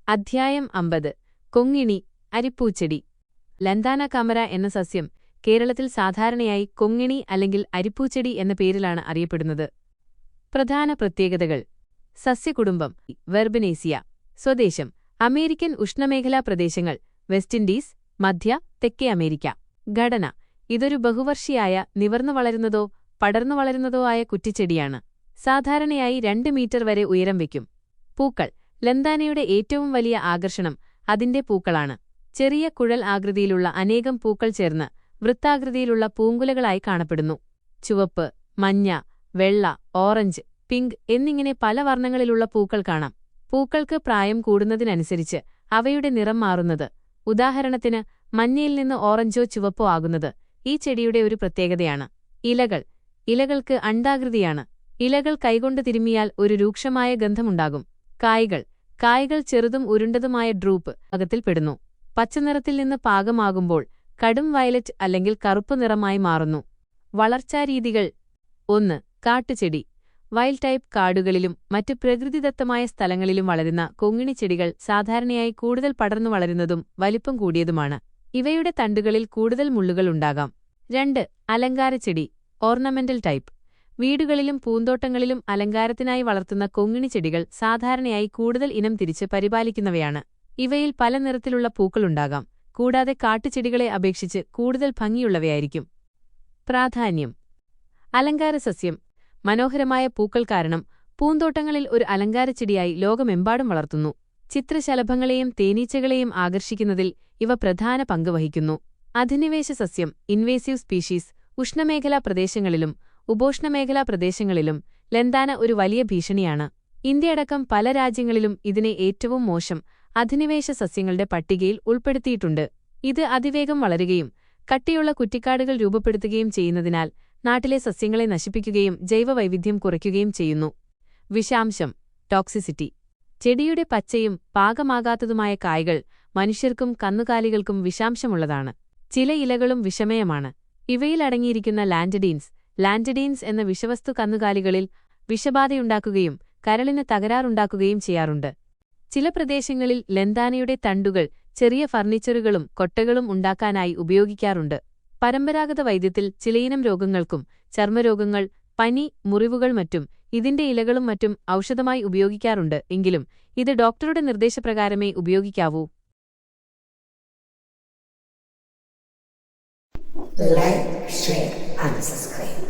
അധ്യായം 50 കൊങ്ങിണി അരിപ്പൂച്ചെടി. ലന്താന കമര എന്ന സസ്യം കേരളത്തിൽ സാധാരണയായി കൊങ്ങിണി അല്ലെങ്കിൽ അരിപ്പൂച്ചെടി എന്ന പേരിലാണ് അറിയപ്പെടുന്നത്. പ്രധാന പ്രത്യേകതകൾ: സസ്യകുടുംബം വെർബനേസിയ. സ്വദേശം: അമേരിക്കൻ ഉഷ്ണമേഖലാ പ്രദേശങ്ങൾ, വെസ്റ്റ് ഇൻഡീസ്, മധ്യ, തെക്കേ അമേരിക്ക. ഘടന: ഇതൊരു ബഹുവർഷിയായ നിവർന്നു വളരുന്നതോ പടർന്നു വളരുന്നതോ ആയ കുറ്റിച്ചെടിയാണ്. സാധാരണയായി 2 മീറ്റർ വരെ ഉയരം വയ്ക്കും. പൂക്കൾ: ലന്താനയുടെ ഏറ്റവും വലിയ ആകർഷണം അതിന്റെ പൂക്കളാണ്. ചെറിയ കുഴൽ ആകൃതിയിലുള്ള അനേകം പൂക്കൾ ചേർന്ന് വൃത്താകൃതിയിലുള്ള പൂങ്കുലകളായി കാണപ്പെടുന്നു. ചുവപ്പ്, മഞ്ഞ, വെള്ള, ഓറഞ്ച്, പിങ്ക് എന്നിങ്ങനെ പല വർണ്ണങ്ങളിലുള്ള പൂക്കൾ കാണാം. പൂക്കൾക്ക് പ്രായം കൂടുന്നതിനനുസരിച്ച് അവയുടെ നിറം മാറുന്നത്, ഉദാഹരണത്തിന് മഞ്ഞയിൽ നിന്ന് ഓറഞ്ചോ ചുവപ്പോ ആകുന്നത് ഈ ചെടിയുടെ ഒരു പ്രത്യേകതയാണ്. ഇലകൾ: ഇലകൾക്ക് അണ്ഡാകൃതിയാണ്. ഇലകൾ കൈകൊണ്ട് തിരുമ്മിയാൽ ഒരു രൂക്ഷമായ ഗന്ധമുണ്ടാകും. കായ്കൾ ചെറുതും ഉരുണ്ടതുമായ ഡ്രൂപ്പ് അകത്തിൽപ്പെടുന്നു. പച്ചനിറത്തിൽ നിന്ന് പാകമാകുമ്പോൾ കടും വയലറ്റ് അല്ലെങ്കിൽ കറുപ്പ് നിറമായി മാറുന്നു. വളർച്ചാരീതികൾ: 1. കാട്ടുചെടി. വൈൽഡ് ടൈപ്പ് കാടുകളിലും മറ്റ് പ്രകൃതിദത്തമായ സ്ഥലങ്ങളിലും വളരുന്ന കൊങ്ങിണിച്ചെടികൾ സാധാരണയായി കൂടുതൽ പടർന്നു വളരുന്നതും വലിപ്പം കൂടിയതുമാണ്. ഇവയുടെ തണ്ടുകളിൽ കൂടുതൽ മുള്ളുകൾ ഉണ്ടാകാം. 2. അലങ്കാരച്ചെടി. Ornamental type. വീടുകളിലും പൂന്തോട്ടങ്ങളിലും അലങ്കാരത്തിനായി വളർത്തുന്ന കൊങ്ങിണിച്ചെടികൾ സാധാരണയായി കൂടുതൽ ഇനം തിരിച്ച് പരിപാലിക്കുന്നവയാണ്. ഇവയിൽ പല നിറത്തിലുള്ള പൂക്കളുണ്ടാകാം, കൂടാതെ കാട്ടുചെടികളെ അപേക്ഷിച്ച് കൂടുതൽ ഭംഗിയുള്ളവയായിരിക്കും. പ്രാധാന്യം: അലങ്കാരസസ്യം. മനോഹരമായ പൂക്കൾ കാരണം പൂന്തോട്ടങ്ങളിൽ ഒരു അലങ്കാരച്ചെടിയായി ലോകമെമ്പാടും വളർത്തുന്നു. ചിത്രശലഭങ്ങളെയും തേനീച്ചകളെയും ആകർഷിക്കുന്നതിൽ ഇവ പ്രധാന പങ്ക് വഹിക്കുന്നു. അധിനിവേശ സസ്യം. Invasive species. ഉഷ്ണമേഖലാ പ്രദേശങ്ങളിലും ഉപോഷ്ണമേഖലാ പ്രദേശങ്ങളിലും ലന്താന ഒരു വലിയ ഭീഷണിയാണ്. ഇന്ത്യയടക്കം പല രാജ്യങ്ങളിലും ഇതിനെ ഏറ്റവും മോശം അധിനിവേശ സസ്യങ്ങളുടെ പട്ടികയിൽ ഉൾപ്പെടുത്തിയിട്ടുണ്ട്. ഇത് അതിവേഗം വളരുകയും കട്ടിയുള്ള കുറ്റിക്കാടുകൾ രൂപപ്പെടുത്തുകയും ചെയ്യുന്നതിനാൽ നാട്ടിലെ സസ്യങ്ങളെ നശിപ്പിക്കുകയും ജൈവവൈവിധ്യം കുറയ്ക്കുകയും ചെയ്യുന്നു. വിഷാംശം. ടോക്സിസിറ്റി. ചെടിയുടെ പച്ചയും പാകമാകാത്തതുമായ കായ്കൾ മനുഷ്യർക്കും കന്നുകാലികൾക്കും വിഷാംശമുള്ളതാണ്. ചില ഇലകളും വിഷമയമാണ്. ഇവയിലടങ്ങിയിരിക്കുന്ന ലാൻഡഡീൻസ് എന്ന വിഷവസ്തു കന്നുകാലികളിൽ വിഷബാധയുണ്ടാക്കുകയും കരളിന് തകരാറുണ്ടാക്കുകയും ചെയ്യാറുണ്ട്. ചില പ്രദേശങ്ങളിൽ ലന്താനയുടെ തണ്ടുകൾ ചെറിയ ഫർണിച്ചറുകളും കൊട്ടകളും ഉണ്ടാക്കാനായി ഉപയോഗിക്കാറുണ്ട്. പരമ്പരാഗത വൈദ്യത്തിൽ ചിലയിനം രോഗങ്ങൾക്കും ചർമ്മരോഗങ്ങൾ, പനി, മുറിവുകൾ മറ്റും ഇതിന്റെ ഇലകളും മറ്റും ഔഷധമായി ഉപയോഗിക്കാറുണ്ട്. എങ്കിലും ഇത് ഡോക്ടറുടെ നിർദ്ദേശപ്രകാരമേ ഉപയോഗിക്കാവൂ. Like, share and subscribe.